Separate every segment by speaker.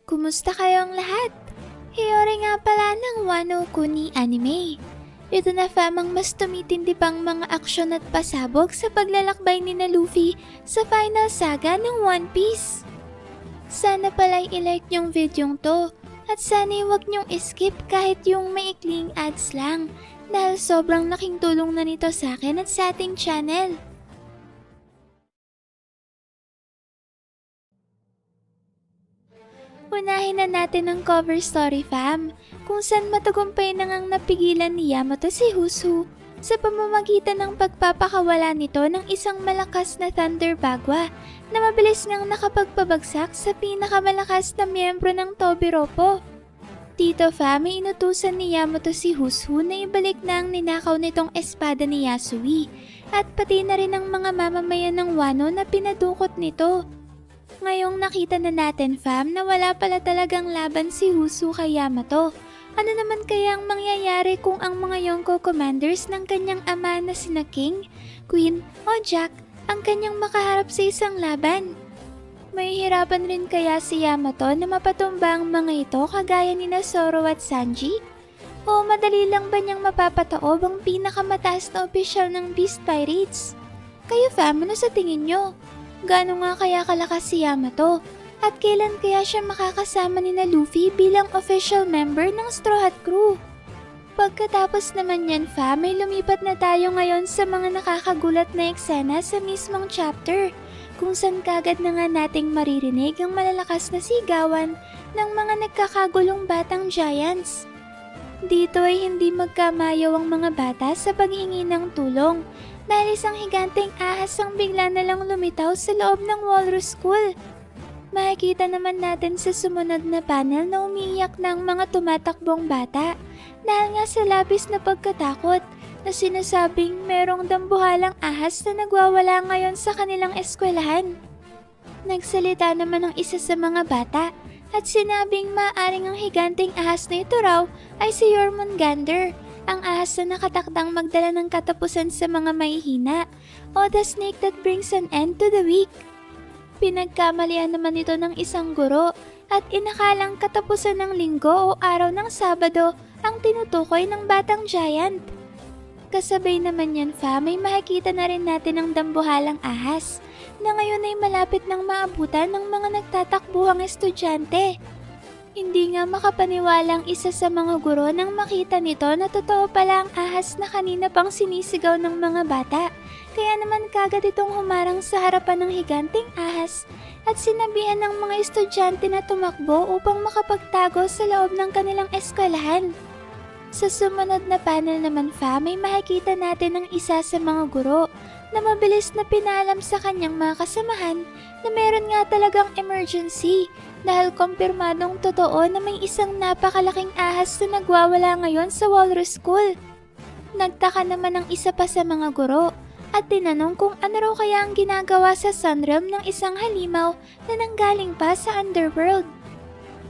Speaker 1: Kumusta kayong lahat? Hiyori nga pala ng Wano Kuni anime. Ito na famang mas tumitindi pang mga aksyon at pasabog sa paglalakbay ni na Luffy sa final saga ng One Piece. Sana pala'y ilike yung videong to at sana'y huwag nyong skip kahit yung maikling ads lang dahil sobrang laking tulong na nito sa akin at sa ating channel. Unahin na natin ang cover story fam, kung saan matagumpay na ngang napigilan ni Yamato si Husu sa pamamagitan ng pagpapakawala nito ng isang malakas na Thunder Bagwa na mabilis ngang nakapagpabagsak sa pinakamalakas na miyembro ng Tobiropo. Dito fam, inutusan ni Yamato si Husu na ibalik na ang ninakaw nitong espada ni Yasui at pati na rin ang mga mamamayan ng Wano na pinadukot nito. Ngayong nakita na natin fam na wala pala talagang laban si Husu kay Yamato. Ano naman kaya ang mangyayari kung ang mga Yonko commanders ng kanyang ama na sina King, Queen o Jack ang kanyang makaharap sa isang laban? May hirapan rin kaya si Yamato na mapatumba ang mga ito kagaya ni Zoro at Sanji? O madali lang ba niyang mapapataob ang pinakamataas na opisyal ng Beast Pirates? Kayo fam, ano sa tingin nyo? Gaano nga kaya kalakas si Yamato? At kailan kaya siya makakasama ni na Luffy bilang official member ng Straw Hat Crew? Pagkatapos naman yan fam, may lumipat na tayo ngayon sa mga nakakagulat na eksena sa mismong chapter, kung saan kagad na nga nating maririnig ang malalakas na sigawan ng mga nagkakagulong batang giants. Dito ay hindi magkamayaw ang mga bata sa paghingi ng tulong dahil isang higanteng ahas ang bigla na lang lumitaw sa loob ng Walrus School. Makikita naman natin sa sumunod na panel na umiiyak na ang mga tumatakbong bata dahil nga sa labis na pagkatakot na sinasabing merong dambuhalang ahas na nagwawala ngayon sa kanilang eskwelahan. Nagsalita naman ang isa sa mga bata at sinabing maaring ang higanteng ahas na ito raw ay si Jormungandr, ang ahas na nakatakdang magdala ng katapusan sa mga mahihina, o the snake that brings an end to the weak. Pinagkamalian naman ito ng isang guro at inakalang katapusan ng linggo o araw ng Sabado ang tinutukoy ng batang giant. Kasabay naman yan fam, may makikita na rin natin ang dambuhalang ahas na ngayon ay malapit ng maabutan ng mga nagtatakbuhang estudyante. Hindi nga makapaniwalang isa sa mga guro nang makita nito na totoo pala ang ahas na kanina pang sinisigaw ng mga bata. Kaya naman kagad itong humarang sa harapan ng higanteng ahas at sinabihan ng mga estudyante na tumakbo upang makapagtago sa loob ng kanilang eskwelahan. Sa sumunod na panel naman fam, may makikita natin ang isa sa mga guro na mabilis na pinalam sa kanyang mga kasamahan na meron nga talagang emergency dahil kumpirmadong totoo na may isang napakalaking ahas na nagwawala ngayon sa Walrus School. Nagtaka naman ang isa pa sa mga guro at tinanong kung ano raw kaya ang ginagawa sa Sunrealm ng isang halimaw na nanggaling pa sa Underworld.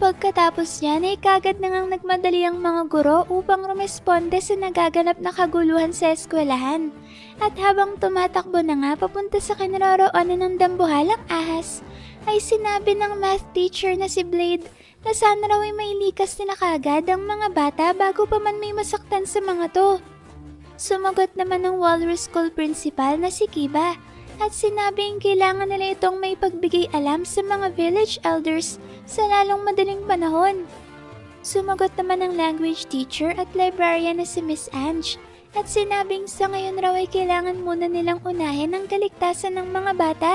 Speaker 1: Pagkatapos niyan ay kagad na ngang nagmadali ang mga guro upang rumesponde sa nagaganap na kaguluhan sa eskwelahan. At habang tumatakbo na nga papunta sa kinaroroonan ng dambuhalang ahas, ay sinabi ng math teacher na si Blade na sana raw ay mailikas nila kagad ang mga bata bago pa man may masaktan sa mga to. Sumagot naman ng Walrus School principal na si Kiba at sinabing kailangan nila itong may pagbigay alam sa mga village elders sa lalong madaling panahon. Sumagot naman ng language teacher at librarian na si Miss Ange at sinabing sa ngayon raw ay kailangan muna nilang unahin ang kaligtasan ng mga bata.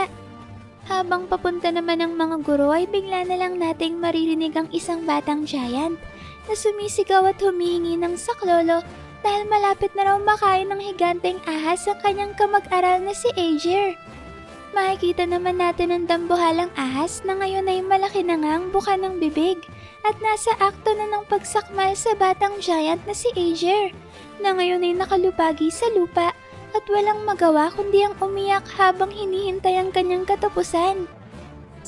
Speaker 1: Habang papunta naman ng mga guro ay bigla na lang nating maririnig ang isang batang giant na sumisigaw at humihingi ng saklolo dahil malapit na raw makain ng higanteng ahas ang kanyang kamag-aral na si Aegir. Makikita naman natin ang dambuhalang ahas na ngayon ay malaki na nga ang buka ng bibig at nasa akto na ng pagsakmal sa batang giant na si Aegir na ngayon ay nakalupagi sa lupa at walang magawa kundi ang umiyak habang hinihintay ang kanyang katapusan.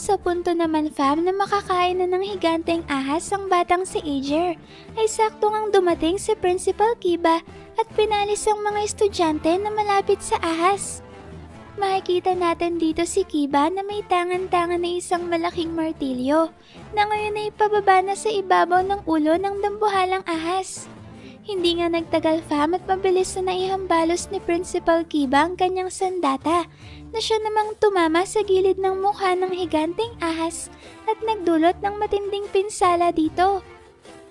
Speaker 1: Sa punto naman fam na makakain na ng higanteng ahas ang batang si Aegir, ay sakto ngang dumating si Principal Kiba at pinalis ang mga estudyante na malapit sa ahas. Makikita natin dito si Kiba na may tangan-tangan na isang malaking martilyo na ngayon ay pababa na sa ibabaw ng ulo ng dambuhalang ahas. Hindi nga nagtagal fam at mabilis na naihambalos ni Principal Kiba ang kanyang sandata na siya namang tumama sa gilid ng mukha ng higanteng ahas at nagdulot ng matinding pinsala dito.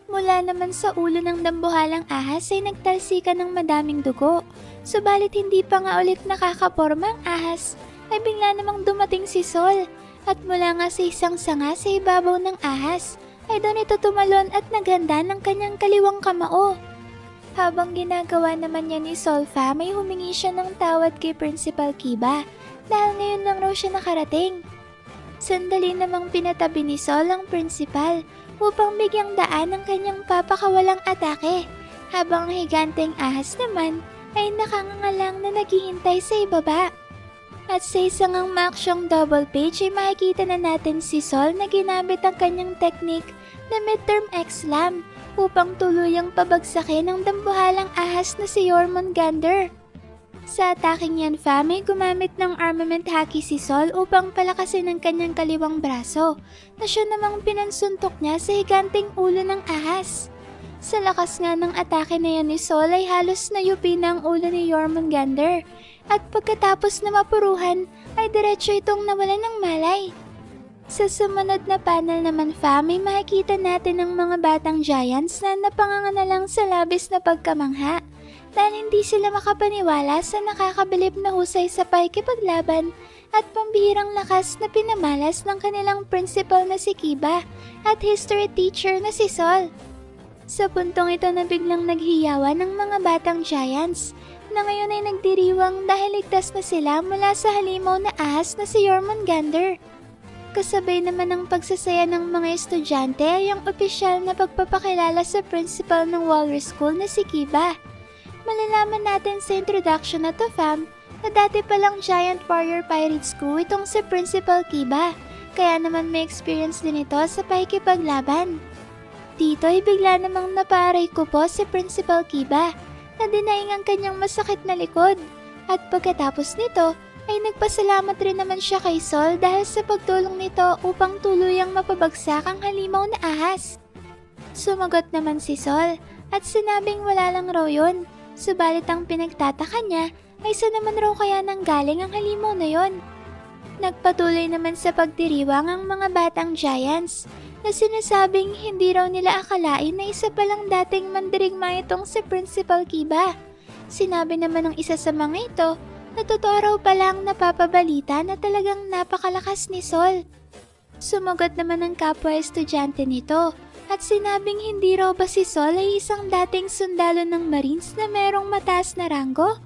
Speaker 1: Mula naman sa ulo ng dambuhalang ahas ay nagtalsikan ng madaming dugo. Subalit hindi pa nga ulit nakakaporma ang ahas ay bigla namang dumating si Sol at mula nga sa isang sanga sa ibabaw ng ahas ay doon ito tumalon at naghanda ng kanyang kaliwang kamao. Habang ginagawa naman niya ni Solfa, may humingi siya ng tawad kay Principal Kiba dahil ngayon lang raw siya nakarating. Sandali namang pinatabi ni Sol ang principal upang bigyang daan ang kanyang papakawalang atake habang ang higanteng ahas naman ay nakangangalang na naghihintay sa ibaba. At sa isang ang maaksyong double page ay makikita na natin si Sol na ginamit ang kanyang technique na midterm X-Slam upang tuluyang pabagsakin ang dambuhalang ahas na si Jormungandr. Sa ataking yan fam ay gumamit ng armament haki si Sol upang palakasin ang kanyang kaliwang braso na siya namang pinansuntok niya sa higanteng ulo ng ahas. Sa lakas nga ng atake na yan ni Sol ay halos nayupi na ang ulo ni Jormungandr at pagkatapos na mapuruhan ay diretso itong nawalan ng malay. Sa sumunod na panel naman fam ay makikita natin ang mga batang giants na napanganganalang sa labis na pagkamangha dahil hindi sila makapaniwala sa nakakabilib na husay sa pakikipaglaban at pambihirang lakas na pinamalas ng kanilang principal na si Kiba at history teacher na si Sol. Sa puntong ito na biglang naghiyawan ng mga batang giants na ngayon ay nagdiriwang dahil ligtas na sila mula sa halimaw na ahas na si Jormungandr. Kasabay naman ng pagsasaya ng mga estudyante ay ang opisyal na pagpapakilala sa principal ng Walrus School na si Kiba. Malalaman natin sa introduction na to fam na dati palang Giant Warrior Pirates Crew itong si Principal Kiba, kaya naman may experience din ito sa pakikipaglaban. Dito ay bigla namang napaaray ko po si Principal Kiba na dinaing ang kanyang masakit na likod at pagkatapos nito ay nagpasalamat rin naman siya kay Sol dahil sa pagtulong nito upang tuluyang mapabagsak ang halimaw na ahas. Sumagot naman si Sol at sinabing wala lang raw yun, subalit ang pinagtataka niya ay saan naman raw kaya nanggaling ang halimaw na yon. Nagpatuloy naman sa pagdiriwang ang mga batang giants na sinasabing hindi raw nila akalain na isa palang dating mandirigma itong si Principal Kiba. Sinabi naman ng isa sa mga ito na totoo raw palang napapabalita na talagang napakalakas ni Sol. Sumagot naman ang kapwa estudyante nito at sinabing hindi raw ba si Sol ay isang dating sundalo ng Marines na merong mataas na ranggo?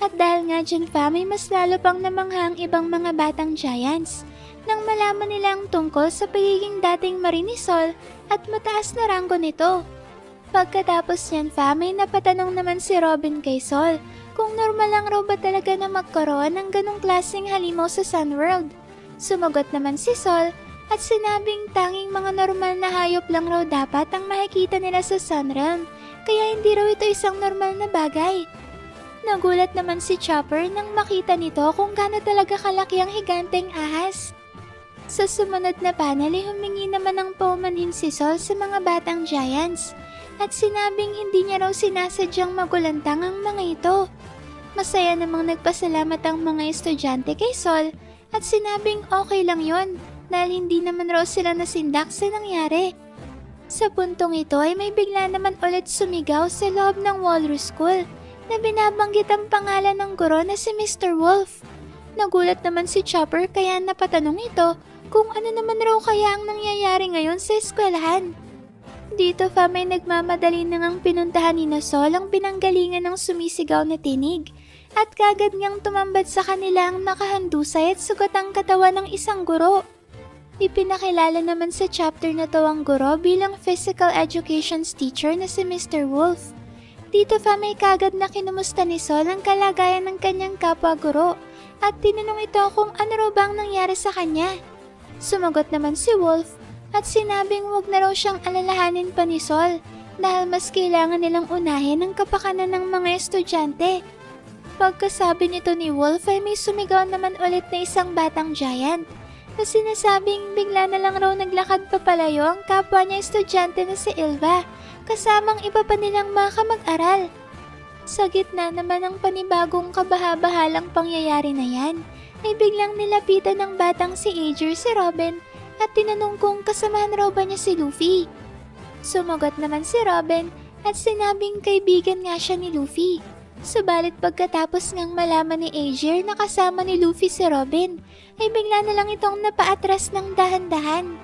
Speaker 1: At dahil nga dyan fam ay mas lalo pang namangha ang ibang mga batang giants nang malaman nila ang tungkol sa pagiging dating Marine ni Sol at mataas na ranggo nito. Pagkatapos niyan fam ay napatanong naman si Robin kay Sol kung normal lang raw ba talaga na magkaroon ng ganong klaseng halimaw sa Sunworld. Sumagot naman si Sol at sinabing tanging mga normal na hayop lang raw dapat ang makikita nila sa Sunrealm, kaya hindi raw ito isang normal na bagay. Nagulat naman si Chopper nang makita nito kung gaano talaga kalaki ang higanteng ahas. Sa sumunod na panel ay humingi naman ng paumanhin si Sol sa mga batang giants at sinabing hindi niya raw sinasadyang magulantang ang mga ito. Masaya namang nagpasalamat ang mga estudyante kay Sol at sinabing okay lang yon dahil hindi naman raw sila nasindak sa nangyari. Sa puntong ito ay may bigla naman ulit sumigaw sa loob ng Walrus School na binabanggit ang pangalan ng guro na si Mr. Wolf. Nagulat naman si Chopper kaya napatanong ito kung ano naman raw kaya ang nangyayari ngayon sa eskwelahan. Dito fam ay nagmamadali na ngang pinuntahan ni Sol ang pinanggalingan ng sumisigaw na tinig at kagad ngang tumambad sa kanila ang nakahandusay at sugat ang katawan ng isang guro. Ipinakilala naman sa chapter na to ang guro bilang physical education's teacher na si Mr. Wolf. Dito fam ay kagad na kinumusta ni Sol ang kalagayan ng kanyang kapwa guro at tinanong ito kung ano raw bang nangyari sa kanya. Sumagot naman si Wolf at sinabing wag na raw siyang alalahanin pa ni Sol dahil mas kailangan nilang unahin ang kapakanan ng mga estudyante. Pagkasabi nito ni Wolf ay may sumigaw naman ulit na isang batang giant na sinasabing bigla na lang raw naglakad papalayo ang kapwa niya estudyante na si Ilva kasamang iba pa nilang mga kamag-aral. Sa gitna naman ng panibagong kabahabahalang pangyayari na yan, ay biglang nilapitan ng batang si Ager si Robin at tinanong kung kasamahan raw ba niya si Luffy. Sumagot naman si Robin at sinabing kaibigan nga siya ni Luffy. Subalit pagkatapos ngang malaman ni Ager na kasama ni Luffy si Robin, ay bigla na lang itong napaatras ng dahan-dahan.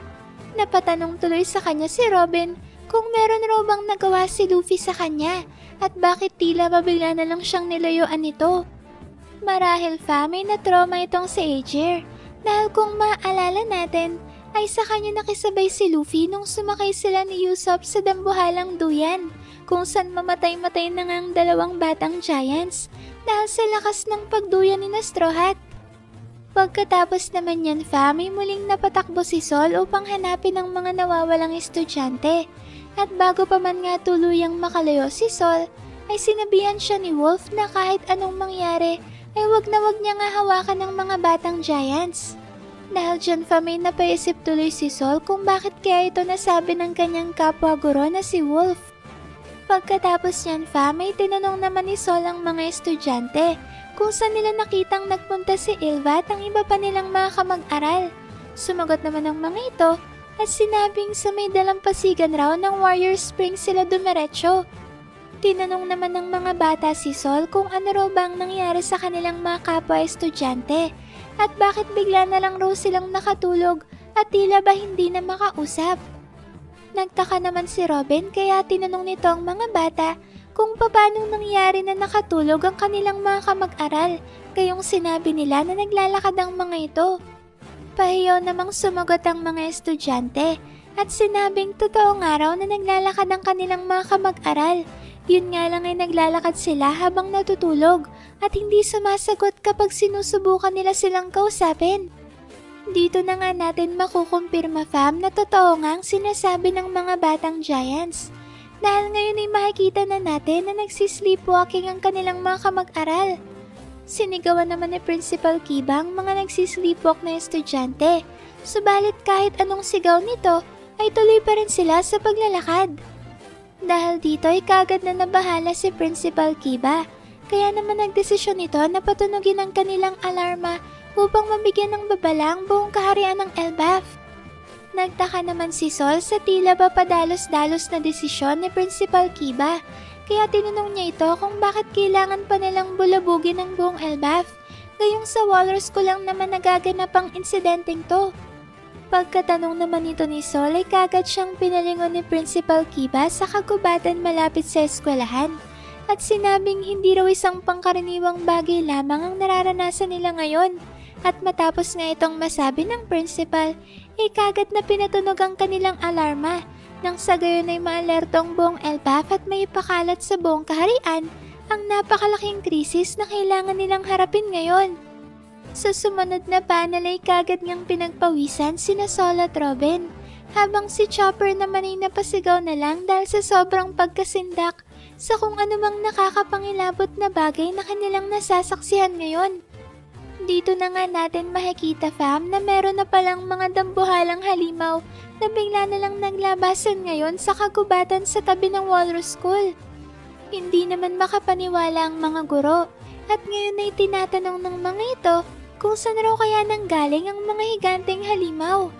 Speaker 1: Napatanong tuloy sa kanya si Robin kung meron raw bang nagawa si Luffy sa kanya at bakit tila mabigla na lang siyang nilayuan nito. Marahil may na-trauma itong si Ager dahil kung maaalala natin ay sa kanya nakisabay si Luffy nung sumakay sila ni Usopp sa dambuhalang duyan kung saan mamatay-matay na ngang dalawang batang giants dahil sa lakas ng pagduyan ni Straw Hat. Pagkatapos naman yan may muling napatakbo si Sol upang hanapin ang mga nawawalang estudyante at bago pa man nga tuluyang makalayo si Sol ay sinabihan siya ni Wolf na kahit anong mangyari ay wag na wag niya nga hawakan ng mga batang giants. Dahil dyan may napaisip tuloy si Sol kung bakit kaya ito nasabi ng kanyang kapwa guro na si Wolf. Pagkatapos niyan may tinanong naman ni Sol ang mga estudyante kung saan nila nakitang nagpunta si Ilva at ang iba pa nilang mga kamag-aral. Sumagot naman ang mga ito at sinabing sa may dalampasigan raw ng Warrior Spring sila dumiretso. Tinanong naman ng mga bata si Sol kung ano raw bang nangyari sa kanilang mga kapwa estudyante at bakit bigla na lang raw silang nakatulog at tila ba hindi na makausap. Nagtaka naman si Robin kaya tinanong nito ang mga bata kung paano nangyari na nakatulog ang kanilang mga kamag-aral gayong sinabi nila na naglalakad ang mga ito. Pahiyaw namang sumagot ang mga estudyante at sinabing totoo nga raw na naglalakad ang kanilang mga kamag-aral. Yun nga lang ay naglalakad sila habang natutulog at hindi sumasagot kapag sinusubukan nila silang kausapin. Dito na nga natin makukumpirma na totoo nga ang sinasabi ng mga batang giants. Dahil ngayon ay makikita na natin na nagsisleepwalking ang kanilang mga kamag-aral. Sinigawan naman ni Principal Kiba ang mga nagsisleepwalk na estudyante. Subalit kahit anong sigaw nito ay tuloy pa rin sila sa paglalakad. Dahil dito ay kagad na nabahala si Principal Kiba. Kaya naman nagdesisyon ito na patunugin ang kanilang alarma upang mabigyan ng babala ang buong kaharian ng Elbaf. Nagtaka naman si Sol sa tila ba padalos-dalos na desisyon ni Principal Kiba, kaya tinanong niya ito kung bakit kailangan pa nilang bulabugin ang buong Elbaf, gayong sa Walrus ko lang naman nagaganap ang insidenteng to. Pagkatanong naman nito ni Sol ay kagad siyang pinalingon ni Principal Kiba sa kagubatan malapit sa eskwelahan at sinabing hindi raw isang pangkaraniwang bagay lamang ang nararanasan nila ngayon. At matapos nga itong masabi ng principal, ay kagad na pinatunog ang kanilang alarma nang sa gayon ay maalertong buong Elbaf at may ipakalat sa buong kaharian ang napakalaking krisis na kailangan nilang harapin ngayon. Sa sumunod na panel ay kagad ngang pinagpawisan sina Sol at Robin, habang si Chopper naman ay napasigaw na lang dahil sa sobrang pagkasindak sa kung anumang nakakapangilabot na bagay na kanilang nasasaksihan ngayon. Dito na nga natin makikita na meron na palang mga dambuhalang halimaw na bigla na lang naglabasan ngayon sa kagubatan sa tabi ng Walrus School. Hindi naman makapaniwala ang mga guro at ngayon ay tinatanong ng mga ito kung saan raw kaya nanggaling ang mga higanteng halimaw.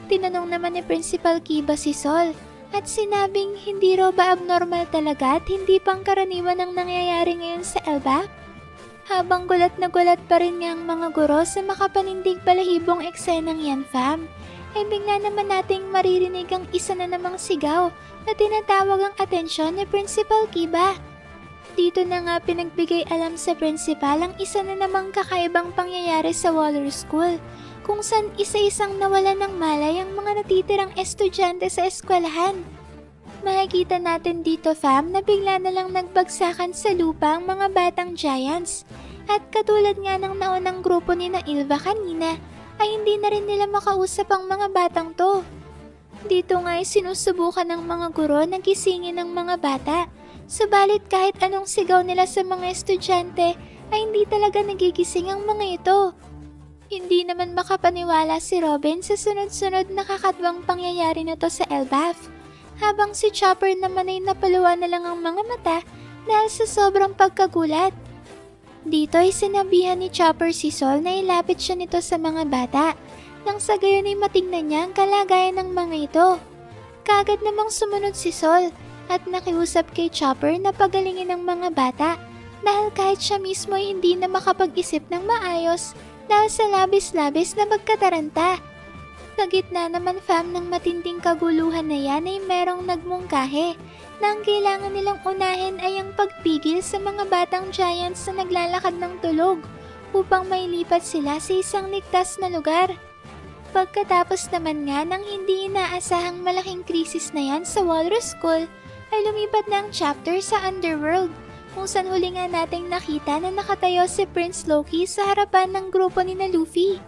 Speaker 1: Tinanong naman ni Principal Kiba si Sol at sinabing hindi raw ba abnormal talaga at hindi pangkaraniwan ang nangyayari ngayon sa Elbaf. Habang gulat na gulat pa rin nga ang mga guro sa makapanindig balahibong eksenang yan ay bigla naman nating maririnig ang isa na namang sigaw na tinatawag ang atensyon ni Principal Kiba. Dito na nga pinagbigay alam sa principal ang isa na namang kakaibang pangyayari sa Walrus School kung saan isa-isang nawalan ng malay ang mga natitirang estudyante sa eskwelahan. Makikita natin dito na bigla na lang nagbagsakan sa lupa ang mga batang giants. At katulad nga ng naunang grupo ni na Ilva kanina, ay hindi na rin nila makausap ang mga batang to. Dito nga ay sinusubukan ng mga guro na gisingin ng mga bata. Subalit kahit anong sigaw nila sa mga estudyante, ay hindi talaga nagigising ang mga ito. Hindi naman makapaniwala si Robin sa sunod-sunod na kakadwang pangyayari na to sa Elbaf, habang si Chopper naman ay napaluwa na lang ang mga mata dahil sa sobrang pagkagulat. Dito ay sinabihan ni Chopper si Sol na ilapit siya nito sa mga bata, nang sa gayon ay matingnan niya ang kalagayan ng mga ito. Kaagad namang sumunod si Sol at nakiusap kay Chopper na pagalingin ang mga bata dahil kahit siya mismo ay hindi na makapag-isip ng maayos dahil sa labis-labis na magkataranta. Sa gitna naman fam ng matinding kaguluhan na yan ay merong nagmungkahe na ang kailangan nilang unahin ay ang pagpigil sa mga batang giants na naglalakad ng tulog upang mailipat sila sa isang ligtas na lugar. Pagkatapos naman nga ng hindi inaasahang malaking krisis na yan sa Walrus School, ay lumipat na ang chapter sa Underworld, kung saan huli nga nating nakita na nakatayo si Prince Loki sa harapan ng grupo ni na Luffy.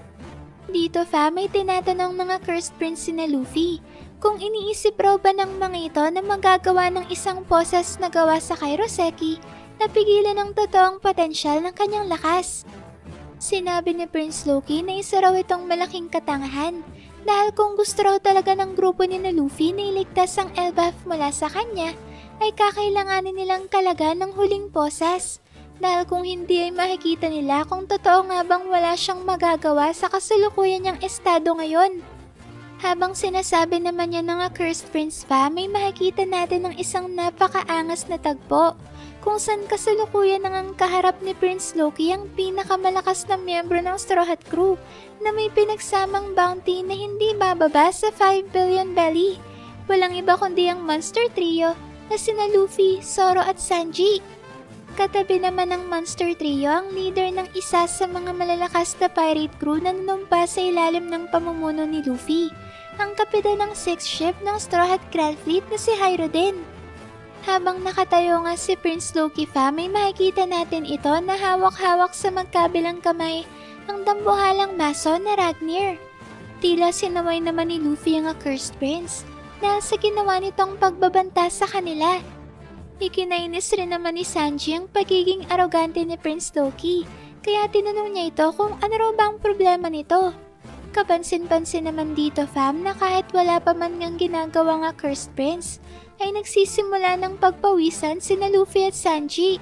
Speaker 1: Dito fam ay tinatanong mga Cursed Prince si na Luffy kung iniisip raw ba ng mga ito na magagawa ng isang poses na gawa sa Kairoseki na pigilan ang totoong potensyal ng kanyang lakas. Sinabi ni Prince Loki na isa raw itong malaking katangahan dahil kung gusto raw talaga ng grupo ni na Luffy na iligtas ang Elbaf mula sa kanya, ay kakailanganin nilang kalaga ng huling posas dahil kung hindi ay makikita nila kung totoo nga bang wala siyang magagawa sa kasalukuyan niyang estado ngayon. Habang sinasabi naman niya ng Cursed Prince fam, may makikita natin ng isang napakaangas na tagpo kung saan kasalukuyan nang kaharap ni Prince Loki ang pinakamalakas na miyembro ng Straw Hat Crew na may pinagsamang bounty na hindi bababa sa 5 billion belly. Walang iba kundi ang Monster Trio na sina Luffy, Zoro at Sanji. Katabi naman ng Monster Trio ang leader ng isa sa mga malalakas na pirate crew na nanumpa sa ilalim ng pamumuno ni Luffy, ang kapitan ng 6th ship ng Straw Hat Grand Fleet na si Hyrodin. Habang nakatayo nga si Prince Loki fam, may makikita natin ito na hawak-hawak sa magkabilang kamay ang dambuhalang maso na Ragnir. Tila sinaway naman ni Luffy ang Accursed Prince dahil sa ginawa nitong pagbabanta sa kanila. Ikinainis rin naman ni Sanji ang pagiging arogante ni Prince Loki, kaya tinanong niya ito kung ano raw ba ang problema nito. Kapansin-pansin naman dito fam na kahit wala pa man ngang ginagawa ng Accursed Prince, ay nagsisimula ng pagpawisan sina Luffy at Sanji.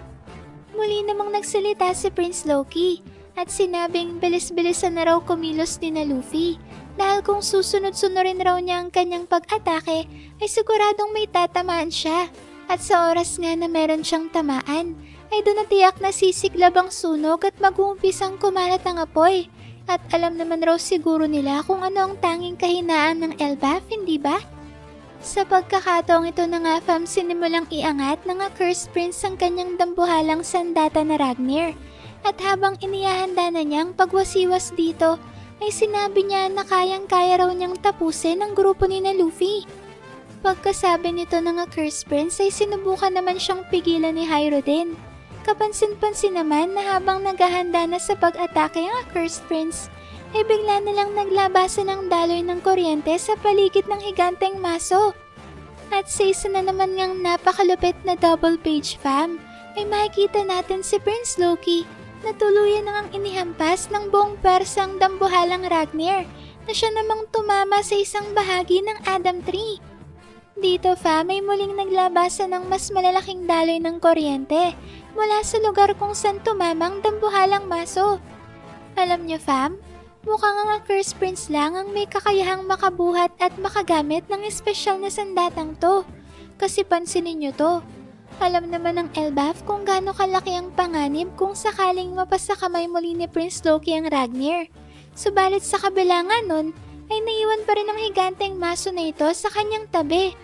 Speaker 1: Muli namang nagsalita si Prince Loki at sinabing bilis-bilisan na raw kumilos ni na Luffy dahil kung susunod-sunurin raw niya ang kanyang pag-atake ay siguradong may tatamaan siya at sa oras nga na meron siyang tamaan ay doon natiyak na sisiklab ang sunog at mag-uumpisang kumalat ang apoy at alam naman raw siguro nila kung ano ang tanging kahinaan ng Elbaf, hindi ba? Sa pagkakataong ito na nga fam sinimulang iangat ng Accursed Prince ang kanyang dambuhalang sandata na Ragnir at habang inihahanda na niyang pagwasiwas dito ay sinabi niya na kayang-kaya raw niyang tapusin ang grupo ni na Luffy. Pagkasabi nito ng Accursed Prince ay sinubukan naman siyang pigilan ni Hyrodin. Kapansin-pansin naman na habang naghahanda na sa pag-atake ang Accursed Prince, ay bigla nilang naglabasan ng daloy ng kuryente sa paligid ng higanteng maso. At sa isa na naman ngang napakalupit na double page fam, ay makikita natin si Prince Loki na tuluyan nang inihampas ng buong persang dambuhalang Ragnir na siya namang tumama sa isang bahagi ng Adam Tree. Dito fam ay muling naglabasan ng mas malalaking daloy ng kuryente mula sa lugar kung saan tumamang dambuhalang maso. Alam niyo fam, mukhang ang Accursed Prince lang ang may kakayahang makabuhat at makagamit ng espesyal na sandatang to. Kasi pansinin niyo to. Alam naman ng Elbaf kung gaano kalaki ang panganib kung sakaling mapasa kamay muli ni Prince Loki ang Ragnir. Subalit sa kabila nga nun, ay naiwan pa rin ang higanteng maso na ito sa kanyang tabi.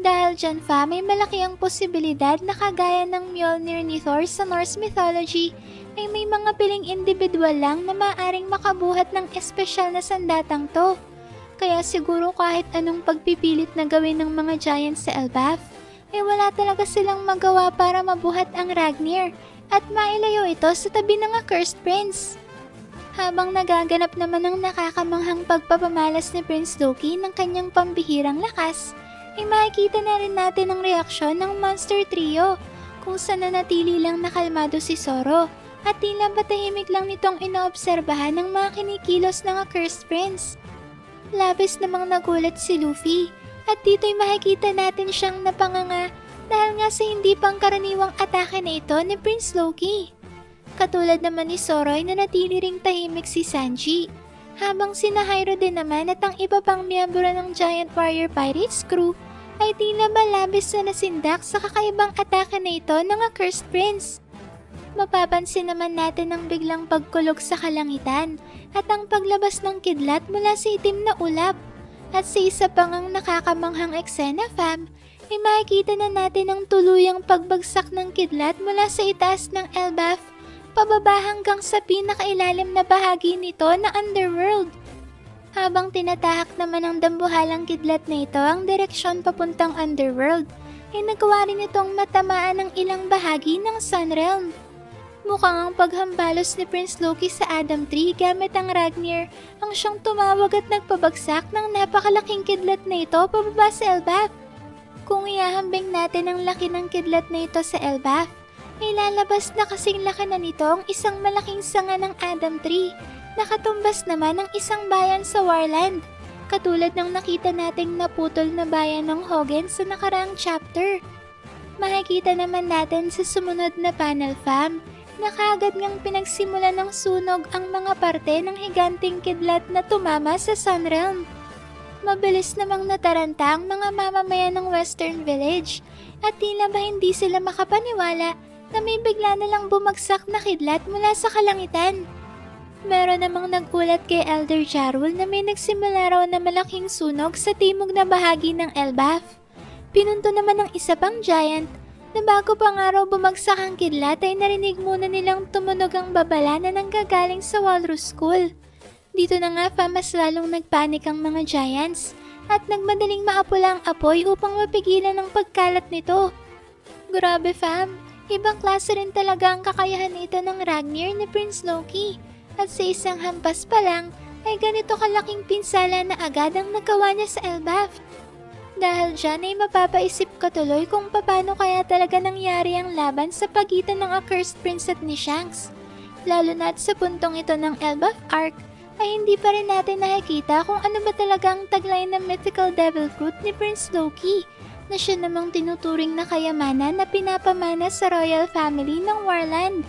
Speaker 1: Dahil dyan fa, may malaki ang posibilidad na kagaya ng Mjolnir ni Thor sa Norse mythology, ay may mga piling individual lang na maaaring makabuhat ng espesyal na sandatang to. Kaya siguro kahit anong pagpipilit na gawin ng mga giants sa Elbaf, ay wala talaga silang magawa para mabuhat ang Ragnir at mailayo ito sa tabi ng Accursed Prince. Habang nagaganap naman ang nakakamanghang pagpapamalas ni Prince Loki ng kanyang pambihirang lakas, ay makikita na rin natin ang reaksyon ng Monster Trio kung saan nanatili lang nakalmado si Zoro at tila patahimik lang nitong inoobserbahan ng mga kinikilos ng Accursed Prince. Labis namang nagulat si Luffy at dito'y makikita natin siyang napanganga dahil nga sa hindi pangkaraniwang atake na ito ni Prince Loki. Katulad naman ni Zoroy na natili ring tahimik si Sanji, habang sina Hyro din naman at ang iba pang miyembro ng Giant Warrior Pirates crew ay tila ba labis na nasindak sa kakaibang atake na ito ng Accursed Prince. Mapapansin naman natin ang biglang pagkulog sa kalangitan at ang paglabas ng kidlat mula sa itim na ulap. At sa isa pang ang nakakamanghang eksena, fam, ay makikita na natin ang tuluyang pagbagsak ng kidlat mula sa itaas ng Elbaf pababa hanggang sa pinakailalim na bahagi nito na underworld. Habang tinatahak naman ng dambuhalang kidlat na ito ang direksyon papuntang underworld, ay nagawa rin itong matamaan ng ilang bahagi ng Sunrealm. Mukhang ang paghambalos ni Prince Loki sa Adam Tree gamit ang Ragnir ang siyang tumawag at nagpabagsak ng napakalaking kidlat na ito pababa sa Elbaf. Kung ihahambing natin ang laki ng kidlat na ito sa Elbaf, ay lalabas na kasing laki na nito ang isang malaking sanga ng Adam Tree na katumbas naman ng isang bayan sa Warland, katulad ng nakita nating naputol na bayan ng Hogen sa nakaraang chapter. Makikita naman natin sa sumunod na panel, fam, na kaagad ngang pinagsimula ng sunog ang mga parte ng higanting kidlat na tumama sa Sunrealm. Mabilis namang nataranta ang mga mamamayan ng Western Village at tila ba hindi sila makapaniwala na may bigla na lang bumagsak na kidlat mula sa kalangitan. Meron namang nagkulat kay Elder Jarul na may nagsimula raw na malaking sunog sa timog na bahagi ng Elbaf. Pinunto naman ng isa pang giant na bago pa nga raw bumagsak ang kidlat ay narinig muna nilang tumunog ang babala na nanggagaling sa Walrus School. Dito na nga mas lalong nagpanik ang mga giants at nagmadaling maapula ang apoy upang mapigilan ang pagkalat nito. Grabe fam, ibang klase rin talaga ang kakayahan nito ng Ragnir ni Prince Loki at sa isang hampas pa lang ay ganito kalaking pinsala na agad ang nagawa niya sa Elbaf. Dahil dyan ay mapapaisip ka tuloy kung paano kaya talaga nangyari ang laban sa pagitan ng Accursed Prince at ni Shanks. Lalo na't sa puntong ito ng Elbaf Arc ay hindi pa rin natin nakikita kung ano ba talagang taglay ng Mythical Devil Fruit ni Prince Loki na siya namang tinuturing na kayamanan na pinapamana sa royal family ng Warland.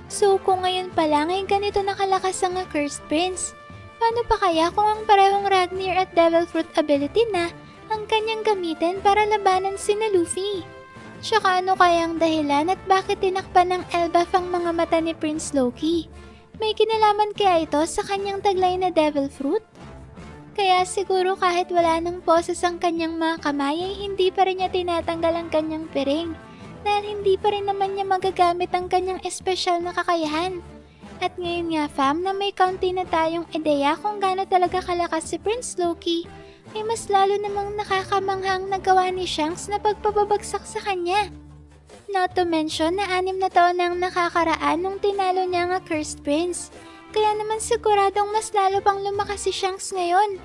Speaker 1: So kung ngayon pa lang ay ganito nakalakas ang Accursed Prince, paano pa kaya kung ang parehong Ragnir at Devil Fruit ability na ang kanyang gamitin para labanan sina Luffy? Tsaka ano kayang dahilan at bakit tinakpan ng Elbaf ang mga mata ni Prince Loki? May kinalaman kaya ito sa kanyang taglay na Devil Fruit? Kaya siguro kahit wala ng poses ang kanyang mga kamay ay hindi pa rin niya tinatanggal ang kanyang piring dahil hindi pa rin naman niya magagamit ang kanyang espesyal na kakayahan. At ngayon nga fam na may kaunti na tayong ideya kung gaano talaga kalakas si Prince Loki, ay mas lalo namang nakakamanghang nagawa ni Shanks na pagpapabagsak sa kanya. Not to mention na 6 na taon nang nakakaraan nung tinalo niya ang Accursed Prince, kaya naman siguradong mas lalo pang lumakas si Shanks ngayon.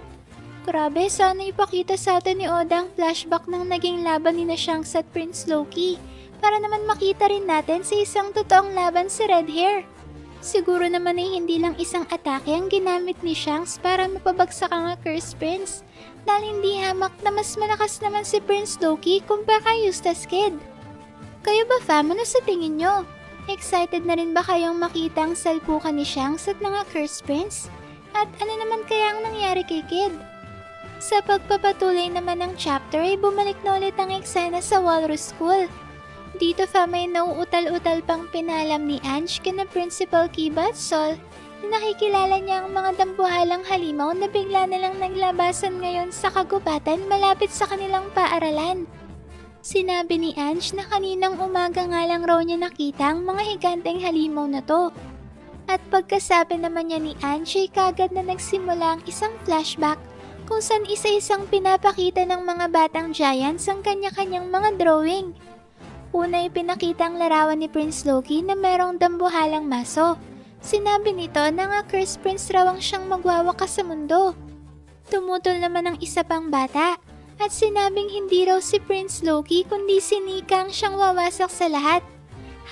Speaker 1: Grabe, sana ipakita sa atin ni Oda ang flashback ng naging laban ni na Shanks at Prince Loki para naman makita rin natin sa isang totoong laban si Red Hair. Siguro naman ay hindi lang isang atake ang ginamit ni Shanks para mapabagsak ang Accursed Prince dahil hindi hamak na mas malakas naman si Prince Loki kumpara kay Eustace Kid. Kayo ba fam, ano sa tingin nyo? Excited na rin ba kayong makita ang salpukan ni Shanks at ng Accursed Prince? At ano naman kaya ang nangyari kay Kid? Sa pagpapatuloy naman ng chapter ay bumalik na ulit ang eksena sa Walrus School. Dito fam ay nauutal-utal pang pinalam ni Ange kina Principal Kiba at Sol na nakikilala niya ang mga dambuhalang halimaw na bigla nilang naglabasan ngayon sa kagubatan malapit sa kanilang paaralan. Sinabi ni Ange na kaninang umaga nga lang raw niya nakita ang mga higanteng halimaw na to. At pagkasabi naman niya ni Ange ay kagad na nagsimula ang isang flashback kung saan isa-isang pinapakita ng mga batang giants ang kanya-kanyang mga drawing. Una ay pinakita ang larawan ni Prince Loki na merong dambuhalang maso. Sinabi nito na ang Accursed Prince raw ang siyang magwawakas sa mundo. Tumutol naman ang isa pang bata at sinabing hindi raw si Prince Loki kundi si Nika ang siyang wawasak sa lahat.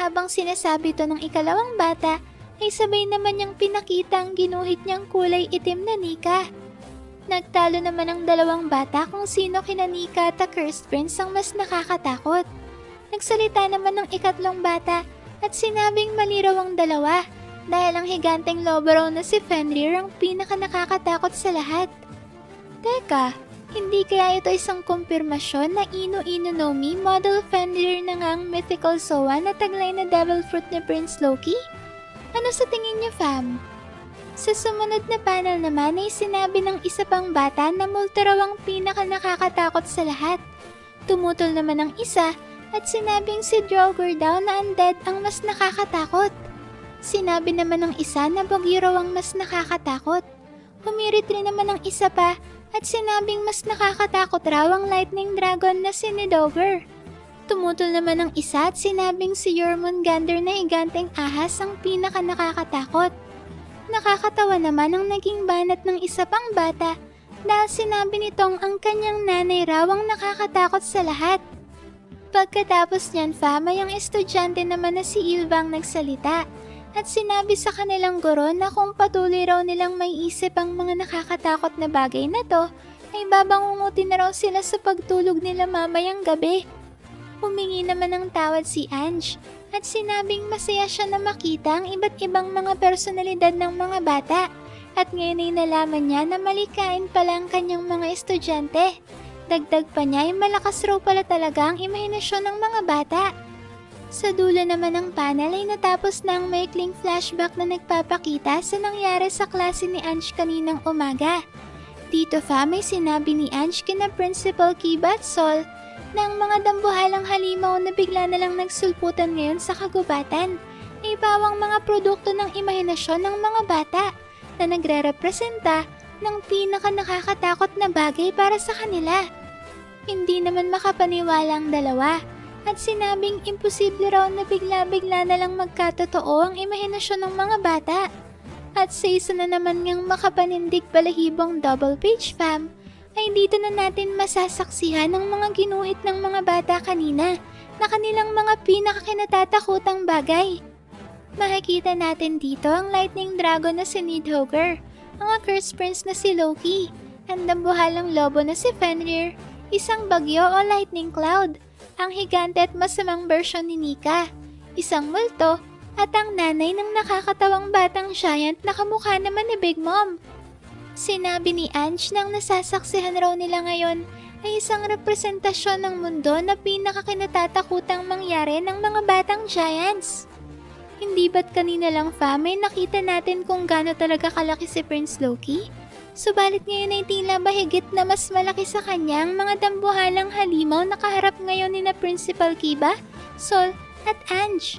Speaker 1: Habang sinasabi to ng ikalawang bata, ay sabay naman niyang pinakita ang ginuhit niyang kulay itim na Nika. Nagtalo naman ang dalawang bata kung sino kina Nika at Cursed Prince ang mas nakakatakot. Nagsalita naman ng ikatlong bata at sinabing mali raw ang dalawa dahil ang higanteng lobo raw na si Fenrir ang pinaka nakakatakot sa lahat. Teka, hindi kaya ito isang kumpirmasyon na Ino Ino no Mi model Fenrir na nga ang mythical Soa na taglay na devil fruit ni Prince Loki? Ano sa tingin niyo, fam? Sa sumunod na panel naman ay sinabi ng isa pang bata na multo raw ang pinaka nakakatakot sa lahat. Tumutol naman ang isa at sinabing si Draugr daw na undead ang mas nakakatakot. Sinabi naman ng isa na Bagyo raw ang mas nakakatakot. Humirit rin naman ng isa pa at sinabing mas nakakatakot raw ang lightning dragon na si Nidover. Tumutol naman ng isa at sinabing si Jormungandr na higanteng ahas ang pinaka nakakatakot. Nakakatawa naman ang naging banat ng isa pang bata dahil sinabi nitong ang kanyang nanay raw ang nakakatakot sa lahat. Pagkatapos niyan, ay ang estudyante naman na si Ilvang nagsalita at sinabi sa kanilang guro na kung patuloy raw nilang may isip ang mga nakakatakot na bagay na to, ay babangungutin na raw sila sa pagtulog nila mamayang gabi. Humingi naman ng tawad si Ange at sinabing masaya siya na makita ang iba't ibang mga personalidad ng mga bata at ngayon ay nalaman niya na malikain pala ang kanyang mga estudyante. Dagdag pa niya ay malakas raw pala talaga ang imahinasyon ng mga bata. Sa dulo naman ng panel ay natapos na ang maikling flashback na nagpapakita sa nangyari sa klase ni Ange kaninang umaga. Dito may sinabi ni Ange kina Principal Kiba at Sol na ang mga dambuhalang halimaw na bigla na lang nagsulputan ngayon sa kagubatan ay bawang mga produkto ng imahinasyon ng mga bata na nagre-representa ng pinaka nakakatakot na bagay para sa kanila. Hindi naman makapaniwala ang dalawa at sinabing imposible raw na bigla-bigla na lang magkatotoo ang imahinasyon ng mga bata. At sa isa na naman ngang makapanindig balahibong double page fam, ay dito na natin masasaksihan ang mga ginuhit ng mga bata kanina na kanilang mga pinakakinatatakutang bagay. Makikita natin dito ang lightning dragon na si Nidhogger, ang Cursed Prince na si Loki, ang dambuhalang lobo na si Fenrir, isang bagyo o lightning cloud, ang higante at masamang bersyon ni Nika, isang multo, at ang nanay ng nakakatawang batang giant na kamukha naman ni Big Mom. Sinabi ni Ange nang nasasaksihan raw nila ngayon ay isang representasyon ng mundo na pinakakinatatakutang mangyari ng mga batang giants. Hindi ba't kanina lang may nakita natin kung gaano talaga kalaki si Prince Loki? Subalit ngayon ay tila bahigit na mas malaki sa kanya ang mga dambuhalang halimaw na kaharap ngayon ni na Principal Kiba, Sol at Ange.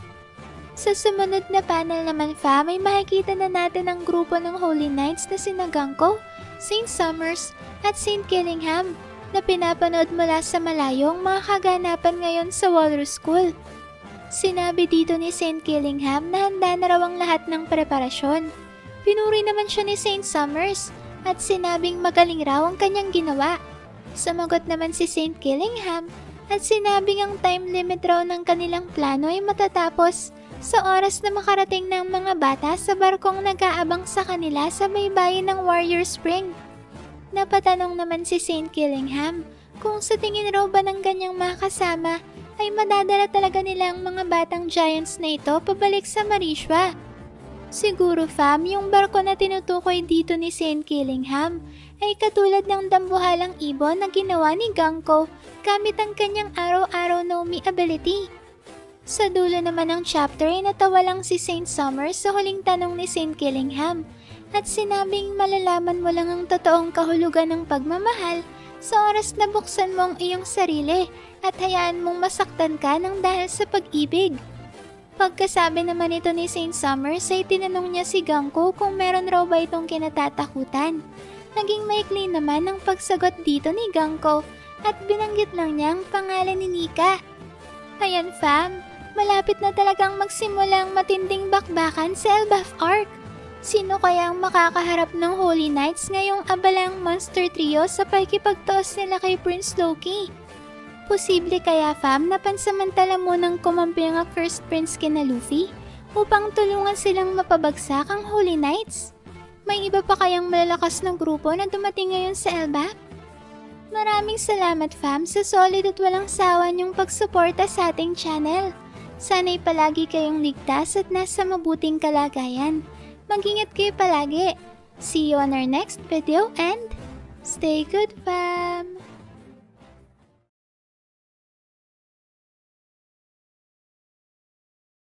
Speaker 1: Sa sumunod na panel naman may makikita na natin ang grupo ng Holy Knights na sina Ganko, Saint Summers at Saint Killingham na pinapanood mula sa malayo ang mga kaganapan ngayon sa Walrus School. Sinabi dito ni Saint Killingham na handa na raw ang lahat ng preparasyon. Pinuri naman siya ni Saint Summers at sinabing magaling raw ang kanyang ginawa. Sumagot naman si Saint Killingham at sinabing ang time limit raw ng kanilang plano ay matatapos sa oras na makarating ng mga bata sa barkong nag-aabang sa kanila sa baybayin ng Warrior Spring. Napatanong naman si Saint Killingham kung sa tingin raw ba ng ganyang mga kasama ay madadala talaga nila ang mga batang giants na ito pabalik sa Marishwa. Siguro yung barko na tinutukoy dito ni Saint Killingham ay katulad ng dambuhalang ibon na ginawa ni Ganko gamit ang kanyang araw-araw Nomi ability. Sa dulo naman ng chapter ay natawa lang si Saint Summers sa huling tanong ni Saint Killingham at sinabing malalaman mo lang ang totoong kahulugan ng pagmamahal sa oras na buksan mo ang iyong sarili at hayaan mong masaktan ka ng dahil sa pag-ibig. Pagkasabi naman ito ni Saint Summers ay tinanong niya si Ganko kung meron raw ba itong kinatatakutan. Naging maikli naman ang pagsagot dito ni Ganko at binanggit lang niya ang pangalan ni Nika. Ayan malapit na talagang magsimula ang matinding bakbakan sa Elbaf Arc. Sino kaya ang makakaharap ng Holy Knights ngayong abalang monster trio sa pakikipagtaos nila kay Prince Loki? posible kaya fam na pansamantala munang kumampi ang Cursed Prince kina Luffy upang tulungan silang mapabagsak ang Holy Knights? May iba pa kayang malalakas na grupo na dumating ngayon sa Elbap? Maraming salamat fam sa solid at walang sawa niyong pagsuporta sa ating channel. Sana'y palagi kayong ligtas at nasa mabuting kalagayan. Mag-ingat kayo palagi. See you on our next video and stay good fam!